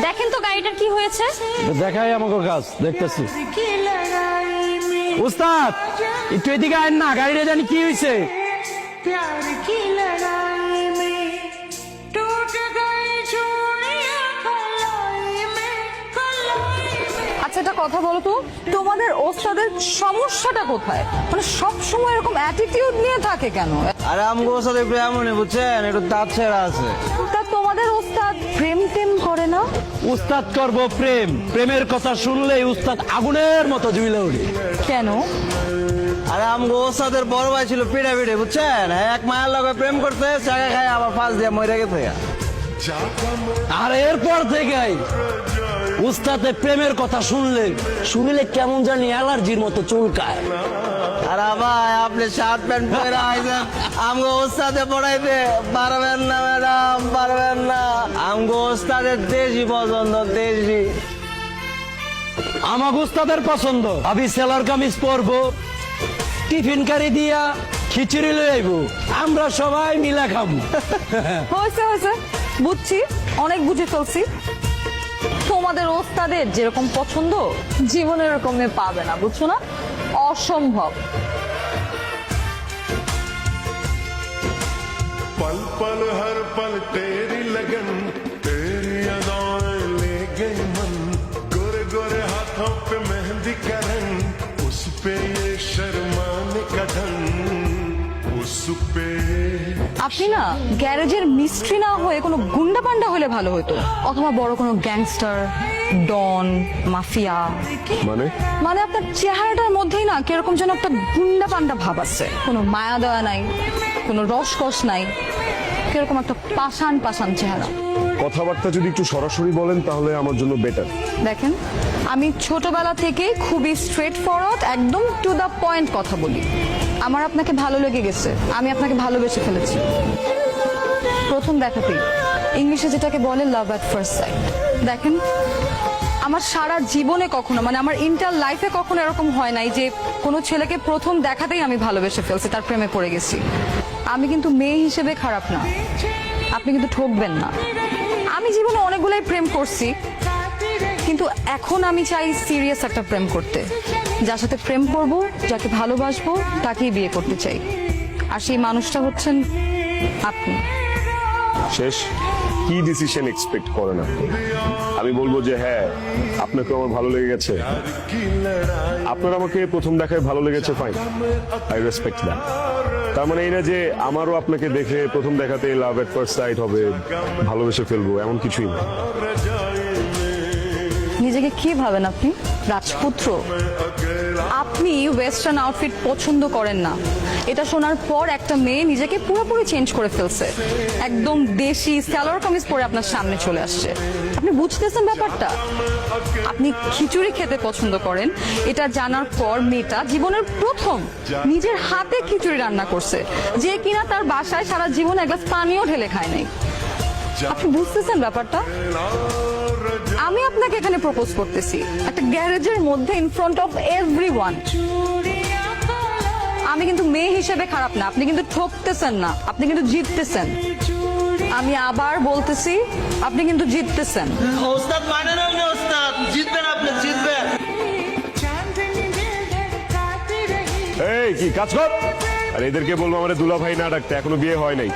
দেখেন তো গাড়িটার কি হয়েছে। দেখাই আমাকে কাজ দেখতেছি। উস্তাদ একটু এদিকে আইন না, গাড়িটা জানি কি হয়েছে। আচ্ছা একটা কথা বলো তো, তোমাদের ওস্তাদের সমস্যাটা কোথায়? মানে সব সময় এরকম অ্যাটিটিউড নিয়ে থাকে কেন? আরে আমগো সাথে একটু এমনই বুঝছেন, একটু দাঁত ছেড়া আছে। তা তোমাদের ওস্তাদ প্রেম টেম করে না? উস্তাদ করবো প্রেম, প্রেমের কথা শুনলেই উস্তাদ আগুনের মতো জ্বলে ওঠে। কেন? আরে আমগো ওস্তাদের বড় ভাই ছিল পিড়ে পিড়ে বুঝছেন, এক মায়ের লগে প্রেম করতে চাকা খায় আবার ফাঁস দিয়ে মরে গেছে। আর এরপর থেকে উস্তাদের প্রেমের কথা শুনলে কেমন জানি অ্যালার্জির মতো চুলকায়। আর ভাই আপনি শার্ট প্যান্ট পরে আইছেন, আমগো ওস্তাদে পড়াইতে পারবেন না ম্যাডাম, পারবেন না। আমগো ওস্তাদের দেশি পছন্দ, দেশি। আমার উস্তাদের পছন্দ আমি সেলার কামিজ পরবো, টিফিন কারি দিয়া খিচুড়ি লই আইবো, আমরা সবাই মিলা খাবো। হয়েছে হয়েছে, বুঝছি, অনেক বুঝে ফেলছি। তোমাদের ওস্তাদের যেরকম পছন্দ জীবনে এরকম মেয়ে পাবে না, বুঝছো না? অসম্ভব। पल पल हर पल तेरी लगन, तेरी अदाएं ले गई मन, गोरे गोरे हाथों पे मेहंदी का रंग, उस पे ये शर्माने का ढंग, उस पे আপনি না গ্যারেজের মিস্ত্রি না হয়ে কোনো গুন্ডা পান্ডা হলে ভালো হতো, অথবা বড় কোনো গ্যাংস্টার, ডন, মাফিয়া। মানে আপনার চেহারাটার মধ্যেই না কিরকম যেন একটা গুন্ডা পান্ডা ভাব আছে, কোনো মায়া দয়া নাই, কোনো রসকস নাই, কিরকম একটা পাষাণ পাষাণ চেহারা। কথাবার্তা যদি একটু সরাসরি বলেন তাহলে আমার জন্য বেটার। দেখেন, আমি ছোটবেলা থেকে খুবই স্ট্রেট ফরওয়ার্ড, একদম টু দ্য পয়েন্ট কথা বলি। আমার আপনাকে ভালো লেগে গেছে, আমি আপনাকে ভালোবেসে ফেলেছি প্রথম দেখাতেই। ইংলিশে যেটাকে বলে লাভ অ্যাট ফার্স্ট সাইট। দেখেন, আমার সারা জীবনে কখনো, মানে আমার ইন্টার লাইফে কখনো এরকম হয় নাই যে কোনো ছেলেকে প্রথম দেখাতেই আমি ভালোবেসে ফেলছি, তার প্রেমে পড়ে গেছি। আমি কিন্তু মেয়ে হিসেবে খারাপ না, আপনি কিন্তু ঠকবেন না। আমি জীবনে অনেকগুলাই প্রেম করছি, কিন্তু এখন আমি চাই সিরিয়াস একটা প্রেম করতে। যার সাথে প্রেম করব, যাকে ভালোবাসবো, তাকেই বিয়ে করতে চাই। আর সেই মানুষটা হচ্ছেন আপনি। শেষ কি ডিসিশন এক্সপেক্ট করেন আপনি? আমি বলবো যে হ্যাঁ আপনাকে আমার ভালো লেগে গেছে, আপনার আমাকে প্রথম দেখায় ভালো লেগেছে, ফাইন, আই রেসপেক্ট দ্যাট। তার মানে এই না যে আমারও আপনাকে দেখে প্রথম দেখাতে লাভ এট ফার্স্ট সাইট হবে, ভালোবেসে ফেলবো, এমন কিছুই না। নিজেকে কি ভাবেন আপনি, রাজপুত্র? আপনি ওয়েস্টার্ন আউটফিট পছন্দ করেন না, এটা শোনার পর একটা মেয়ে নিজেকে পুরোপুরি চেঞ্জ করে ফেলছে, একদম দেশি সালোয়ার কামিজ পরে আপনার সামনে চলে আসছে। আপনি বুঝতেছেন ব্যাপারটা? আপনি খিচুড়ি খেতে পছন্দ করেন, এটা জানার পর মেয়েটা জীবনের প্রথম নিজের হাতে খিচুড়ি রান্না করছে, যে কিনা তার বাসায় সারা জীবন এক গ্লাস পানিও ঢেলে খায় নাই। আপনি বুঝতেছেন ব্যাপারটা? আমি আপনাকে এখানে প্রপোজ করতেছি একটা গ্যারেজের মধ্যে, ইন ফ্রন্ট অফ এভরিওয়ান। আমি কিন্তু মেয়ে হিসেবে খারাপ না, আপনি কিন্তু ঠকতেছেন না, আপনি কিন্তু জিততেছেন। আমি আবার বলতেছি, আপনি কিন্তু জিততেছেন। ওস্তাদ মানে না ওস্তাদ, জিতবেন আপনি, জিতবেন। এই কি কাজ কর, আর এদেরকে বলবো আমার দুলা ভাই না ডাকতে, এখনো বিয়ে হয় নাই।